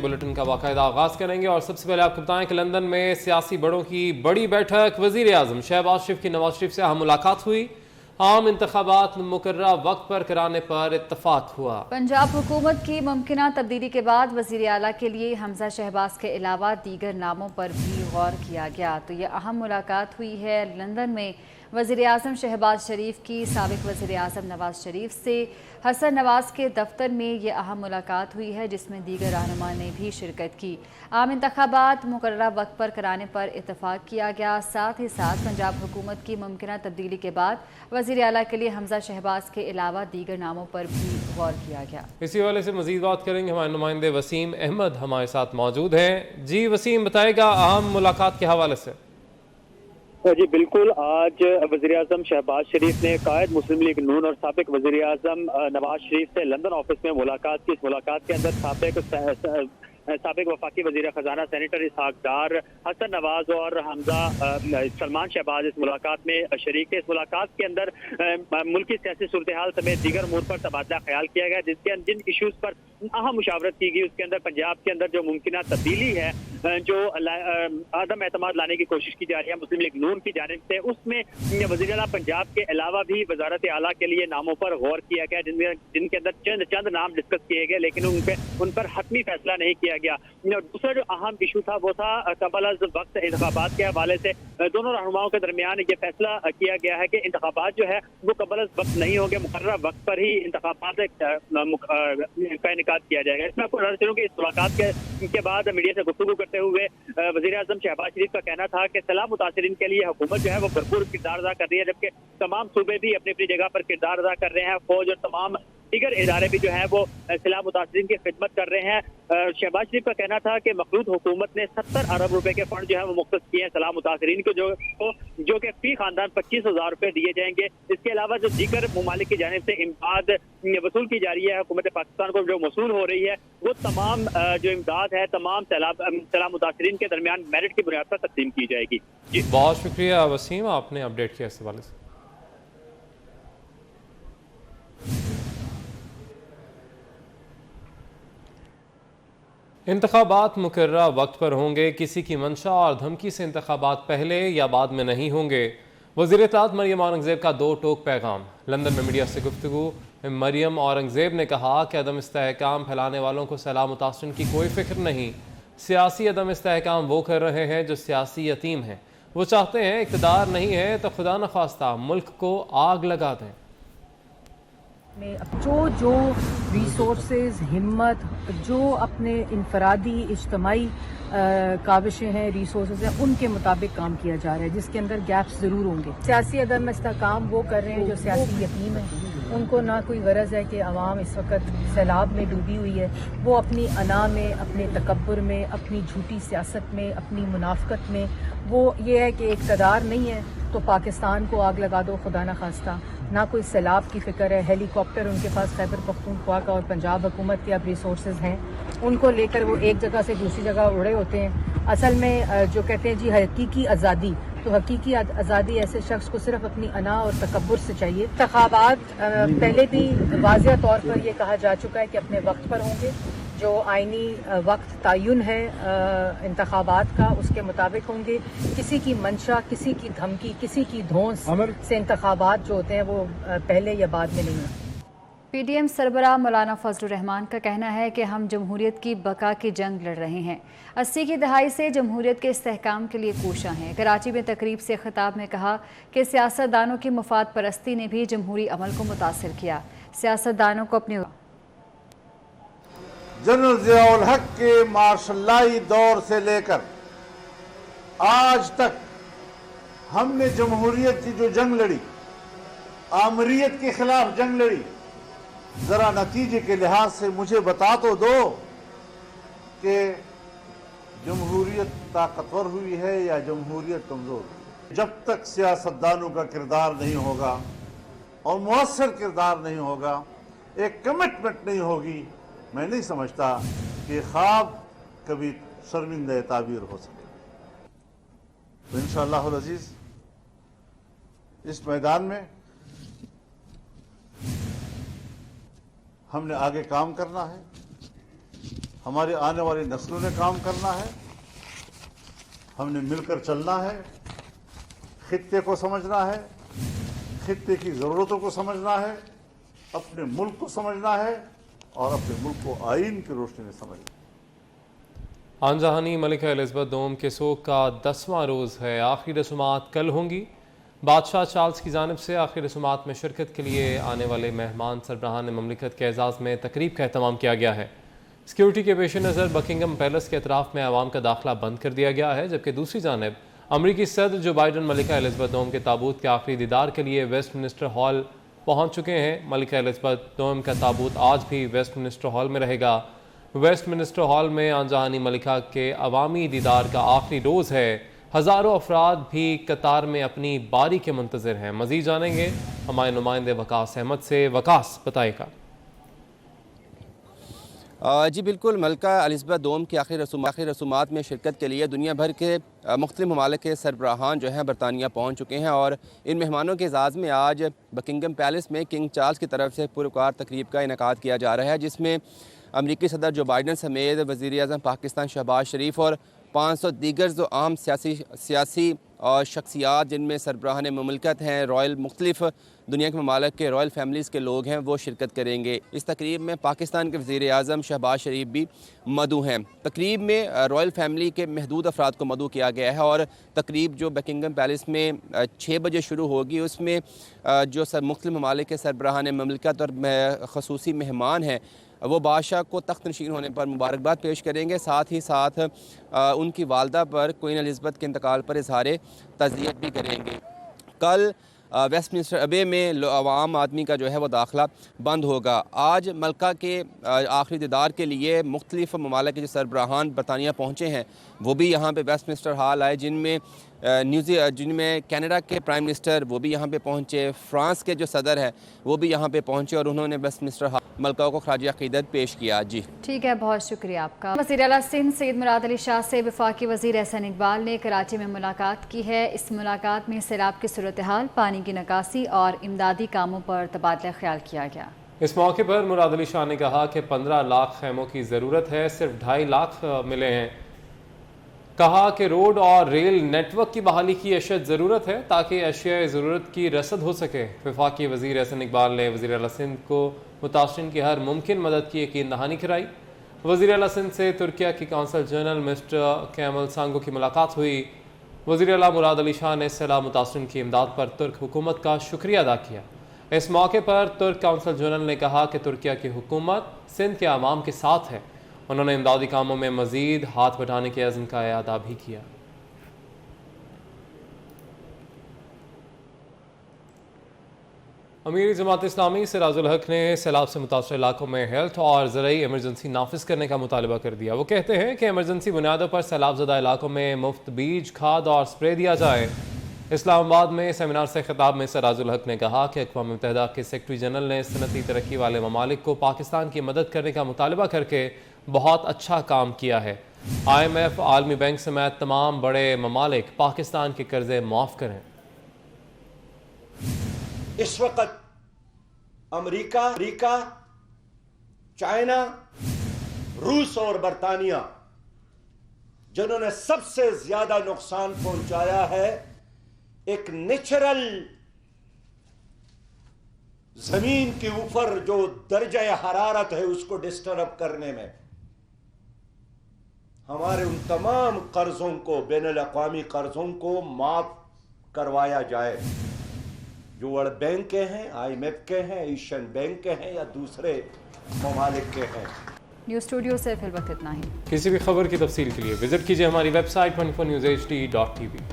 Bulletin کا باقاعدہ آغاز کریں گے اور سب سے پہلے آپ کو بتائیں کہ لندن میں سیاسی بڑوں کی بڑی بیٹھک، وزیر اعظم شہباز شریف کی نواز شریف سے اہم ملاقات ہوئی، عام انتخابات مقررہ وقت پر کرانے پر اتفاق ہوا۔ پنجاب حکومت کی ممکنہ تبدیلی کے بعد وزیر اعلیٰ کے لیے حمزہ شہباز کے علاوہ دیگر ناموں پر بھی غور کیا گیا تو یہ اہم ملاقات ہوئی ہے لندن میں وزیر اعظم شہباز شریف کی سابق وزیر اعظم نواز شریف سے حسن نواز کے دفتر میں یہ اہم ملاقات ہوئی ہے جس میں دیگر رہنما نے بھی شرکت کی۔ عام انتخابات مقررہ وقت پر کرانے پر اتفاق کیا گیا، ساتھ ہی ساتھ پنجاب حکومت کی ممکنہ تبدیلی کے بعد وزیر اعلیٰ کے لیے حمزہ شہباز کے علاوہ دیگر ناموں پر بھی غور کیا گیا۔ اسی حوالے سے مزید بات کریں گے، ہمارے نمائندے وسیم احمد ہمارے ساتھ موجود ہیں۔ جی وسیم، بتائے گا اہم ملاقات کے حوالے سے۔ جی بالکل، آج وزیر اعظم شہباز شریف نے قائد مسلم لیگ نون اور سابق وزیر اعظم نواز شریف سے لندن آفس میں ملاقات کی۔ اس ملاقات کے اندر سابق وفاقی وزیر خزانہ سینیٹر اسحاق ڈار، حسن نواز اور حمزہ سلمان شہباز اس ملاقات میں شریک ہے۔ اس ملاقات کے اندر ملکی سیاسی صورتحال سمیت دیگر امور پر تبادلہ خیال کیا گیا، جن ایشوز پر اہم مشاورت کی گئی۔ اس کے اندر پنجاب کے اندر جو ممکنہ تبدیلی ہے، جو عدم اعتماد لانے کی کوشش کی جا رہی ہے مسلم لیگ نون کی جانب سے، اس میں وزیر اعلیٰ پنجاب کے علاوہ بھی وزارت اعلیٰ کے لیے ناموں پر غور کیا گیا، جن کے اندر چند نام ڈسکس کیے گئے، لیکن ان پر حتمی فیصلہ نہیں کیا گیا۔ دوسرا جو اہم ایشو تھا وہ تھا قبل از وقت انتخابات کے حوالے سے دونوں رہنماؤں کے درمیان یہ فیصلہ کیا گیا ہے کہ انتخابات جو ہے وہ قبل از وقت نہیں ہوں گے، مقررہ وقت پر ہی انتخابات کا انعقاد کیا جائے گا۔ اس میں آپ کو بتا چلوں کہ اس ملاقات کے بعد میڈیا سے گفتگو کرتے ہوئے وزیر اعظم شہباز شریف کا کہنا تھا کہ سیلاب متاثرین کے لیے حکومت جو ہے وہ بھرپور کردار ادا کر رہی ہے، جبکہ تمام صوبے بھی اپنی اپنی جگہ پر کردار ادا کر رہے ہیں، فوج اور تمام دیگر ادارے بھی جو ہیں وہ سیلاب متاثرین کی خدمت کر رہے ہیں۔ شہباز شریف کا کہنا تھا کہ مخلوط حکومت نے 70 ارب روپے کے فنڈ جو ہے وہ مختص کیے ہیں سیلاب متاثرین کو، جو کہ فی خاندان 25,000 روپے دیے جائیں گے۔ اس کے علاوہ جو دیگر ممالک کی جانب سے امداد وصول کی جا رہی ہے حکومت پاکستان کو جو موصول ہو رہی ہے، وہ تمام جو امداد ہے تمام سیلاب متاثرین کے درمیان میرٹ کی بنیاد پر تقسیم کی جائے گی۔ جی بہت شکریہ وسیم، آپ نے اپڈیٹ کیا اس حوالے سے۔ انتخابات مقررہ وقت پر ہوں گے، کسی کی منشا اور دھمکی سے انتخابات پہلے یا بعد میں نہیں ہوں گے۔ وزیر اطلاعات مریم اورنگزیب کا دو ٹوک پیغام۔ لندن میں میڈیا سے گفتگو مریم اورنگزیب نے کہا کہ عدم استحکام پھیلانے والوں کو سیلاب متاثرین کی کوئی فکر نہیں۔ سیاسی عدم استحکام وہ کر رہے ہیں جو سیاسی یتیم ہیں، وہ چاہتے ہیں اقتدار نہیں ہے تو خدا نخواستہ ملک کو آگ لگا دیں۔ جو ریسورسز، ہمت، جو اپنے انفرادی اجتماعی کاوشیں ہیں، ریسورسز ہیں، ان کے مطابق کام کیا جا رہا ہے، جس کے اندر گیپس ضرور ہوں گے۔ سیاسی عدم استحکام وہ کر رہے ہیں جو سیاسی یتیم ہیں، ان کو نہ کوئی غرض ہے کہ عوام اس وقت سیلاب میں ڈوبی ہوئی ہے، وہ اپنی انا میں، اپنے تکبر میں، اپنی جھوٹی سیاست میں، اپنی منافقت میں، وہ یہ ہے کہ اقتدار نہیں ہے تو پاکستان کو آگ لگا دو خدا نہ خواستہ، نہ کوئی سیلاب کی فکر ہے۔ ہیلی کاپٹر ان کے پاس خیبر پختونخوا کا اور پنجاب حکومت کے اب ریسورسز ہیں، ان کو لے کر وہ ایک جگہ سے دوسری جگہ اڑے ہوتے ہیں۔ اصل میں جو کہتے ہیں جی حقیقی آزادی، تو حقیقی آزادی ایسے شخص کو صرف اپنی انا اور تکبر سے چاہیے۔ انتخابات پہلے بھی واضح طور پر یہ کہا جا چکا ہے کہ اپنے وقت پر ہوں گے، جو آئینی وقت تعین ہے انتخابات کا اس کے مطابق ہوں گے۔ کسی کی منشا، کسی کی دھمکی، کسی کی دھونس سے انتخابات جو ہوتے ہیں وہ پہلے یا بعد میں نہیں ہیں۔ پی ڈی ایم سربراہ مولانا فضل الرحمان کا کہنا ہے کہ ہم جمہوریت کی بقا کی جنگ لڑ رہے ہیں، 80 کی دہائی سے جمہوریت کے استحکام کے لیے کوشاں ہیں۔ کراچی میں تقریب سے خطاب میں کہا کہ سیاستدانوں کی مفاد پرستی نے بھی جمہوری عمل کو متاثر کیا۔ سیاستدانوں کو اپنے جنرل ضیاء الحق کے مارشل لائی دور سے لے کر آج تک ہم نے جمہوریت کی جو جنگ لڑی، آمریت کے خلاف جنگ لڑی، ذرا نتیجے کے لحاظ سے مجھے بتا تو دو کہ جمہوریت طاقتور ہوئی ہے یا جمہوریت کمزور ہوئی ہے۔ جب تک سیاستدانوں کا کردار نہیں ہوگا اور مؤثر کردار نہیں ہوگا، ایک کمٹمنٹ نہیں ہوگی، میں نہیں سمجھتا کہ خواب کبھی شرمندہ تعبیر ہو سکے۔ تو انشاءاللہ العزیز اس میدان میں ہم نے آگے کام کرنا ہے۔ ہماری آنے والی نسلوں نے کام کرنا ہے، ہم نے مل کر چلنا ہے، خطے کو سمجھنا ہے، خطے کی ضرورتوں کو سمجھنا ہے، اپنے ملک کو سمجھنا ہے اور اپنے ملک کو آئین کی روشنی میں سمجھنا ہے۔ آن جہانی ملکہ الزبتھ دوم کے سوگ کا 10واں روز ہے۔ آخری رسومات کل ہوں گی۔ بادشاہ چارلس کی جانب سے آخری رسومات میں شرکت کے لیے آنے والے مہمان سربراہان مملکت کے اعزاز میں تقریب کا اہتمام کیا گیا ہے۔ سیکیورٹی کے پیش نظر بکنگم پیلس کے اطراف میں عوام کا داخلہ بند کر دیا گیا ہے، جبکہ دوسری جانب امریکی صدر جو بائیڈن ملکہ الزبتھ دوم کے تابوت کے آخری دیدار کے لیے ویسٹ منسٹر ہال پہنچ چکے ہیں۔ ملکہ الزبتھ دوم کا تابوت آج بھی ویسٹ منسٹر ہال میں رہے گا۔ ویسٹ منسٹر ہال میں آن جہانی ملکہ کے عوامی دیدار کا آخری روز ہے۔ ہزاروں افراد بھی قطار میں اپنی باری کے منتظر ہیں۔ مزید جانیں گے ہمارے نمائندے وقاص احمد سے۔ وقاص بتائے گا۔ جی بالکل، ملکہ الزبتھ دوم کی آخری رسومات میں شرکت کے لیے دنیا بھر کے مختلف ممالک کے سربراہان جو ہیں برطانیہ پہنچ چکے ہیں، اور ان مہمانوں کے اعزاز میں آج بکنگم پیلس میں کنگ چارلس کی طرف سے پروکار تقریب کا انعقاد کیا جا رہا ہے، جس میں امریکی صدر جو بائیڈن سمیت وزیر اعظم پاکستان شہباز شریف اور 500 دیگر جو عام سیاسی اور شخصیات جن میں سربراہان مملکت ہیں، مختلف دنیا کے ممالک کے رائل فیملیز کے لوگ ہیں، وہ شرکت کریں گے۔ اس تقریب میں پاکستان کے وزیر اعظم شہباز شریف بھی مدعو ہیں۔ تقریب میں رائل فیملی کے محدود افراد کو مدعو کیا گیا ہے، اور تقریب جو بکنگم پیلس میں 6 بجے شروع ہوگی، اس میں جو مختلف ممالک کے سربراہان مملکت اور خصوصی مہمان ہیں وہ بادشاہ کو تخت نشین ہونے پر مبارکباد پیش کریں گے، ساتھ ہی ساتھ ان کی والدہ پر کوئین الزبتھ کے انتقال پر اظہار تعزیت بھی کریں گے۔ کل ویسٹ منسٹر ابے میں عوام آدمی کا جو ہے وہ داخلہ بند ہوگا۔ آج ملکہ کے آخری دیدار کے لیے مختلف ممالک کے جو سربراہان برطانیہ پہنچے ہیں وہ بھی یہاں پہ ویسٹ منسٹر ہال آئے، جن میں کینیڈا کے پرائم منسٹر وہ بھی یہاں پہ پہنچے، فرانس کے جو صدر ہیں وہ بھی یہاں پہ پہنچے، اور انہوں نے ویسٹ منسٹر ہال ملکہ کو خراج عقیدت پیش کیا۔ جی ٹھیک ہے، بہت شکریہ آپ کا۔ وزیر اعلیٰ سندھ سید مراد علی شاہ سے وفاقی وزیر احسن اقبال نے کراچی میں ملاقات کی ہے۔ اس ملاقات میں سیلاب کی صورتحال، پانی کی نکاسی اور امدادی کاموں پر تبادلہ خیال کیا گیا۔ اس موقع پر مراد علی شاہ نے کہا کہ 15 لاکھ خیموں کی ضرورت ہے، صرف 2.5 لاکھ ملے ہیں۔ کہا کہ روڈ اور ریل نیٹ ورک کی بحالی کی اشد ضرورت ہے تاکہ اشیاء ضرورت کی رسد ہو سکے۔ وفاقی وزیر احسن اقبال نے وزیر اعلیٰ سندھ کو متاثرین کی ہر ممکن مدد کی یقین دہانی کرائی۔ وزیر اعلیٰ سندھ سے ترکیہ کی کونسل جنرل مسٹر کیمل سانگو کی ملاقات ہوئی۔ وزیر اعلیٰ مراد علی شاہ نے سیلاب متاثرین کی امداد پر ترک حکومت کا شکریہ ادا کیا۔ اس موقع پر ترک کونسل جنرل نے کہا کہ ترکیہ کی حکومت سندھ کے عوام کے ساتھ ہے۔ انہوں نے امدادی کاموں میں مزید ہاتھ بٹانے کے عزم کا اعادہ بھی کیا۔ امیر جماعت اسلامی سراج الحق نے سیلاب سے متاثرہ علاقوں میں ہیلتھ اور زرعی ایمرجنسی نافذ کرنے کا مطالبہ کر دیا۔ وہ کہتے ہیں کہ ایمرجنسی بنیادوں پر سیلاب زدہ علاقوں میں مفت بیج، کھاد اور سپرے دیا جائے۔ اسلام آباد میں سیمینار سے خطاب میں سراج الحق نے کہا کہ اقوام متحدہ کے سیکرٹری جنرل نے صنعتی ترقی والے ممالک کو پاکستان کی مدد کرنے کا مطالبہ کر کے بہت اچھا کام کیا ہے۔ IMF، عالمی بینک سمیت تمام بڑے ممالک پاکستان کے قرضے معاف کریں۔ اس وقت امریکہ، چائنا، روس اور برطانیہ جنہوں نے سب سے زیادہ نقصان پہنچایا ہے، ایک نیچرل زمین کے اوپر جو درجہ حرارت ہے اس کو ڈسٹرب کرنے میں ہمارے ان تمام قرضوں کو، بین الاقوامی قرضوں کو معاف کروایا جائے، جو ورلڈ بینک کے ہیں، IMF کے ہیں، ایشین بینک کے ہیں یا دوسرے ممالک کے ہیں۔ نیوز اسٹوڈیو سے فی الوقت اتنا ہی۔ کسی بھی خبر کی تفصیل کے لیے وزٹ کیجئے ہماری ویب سائٹ 24newshd.tv۔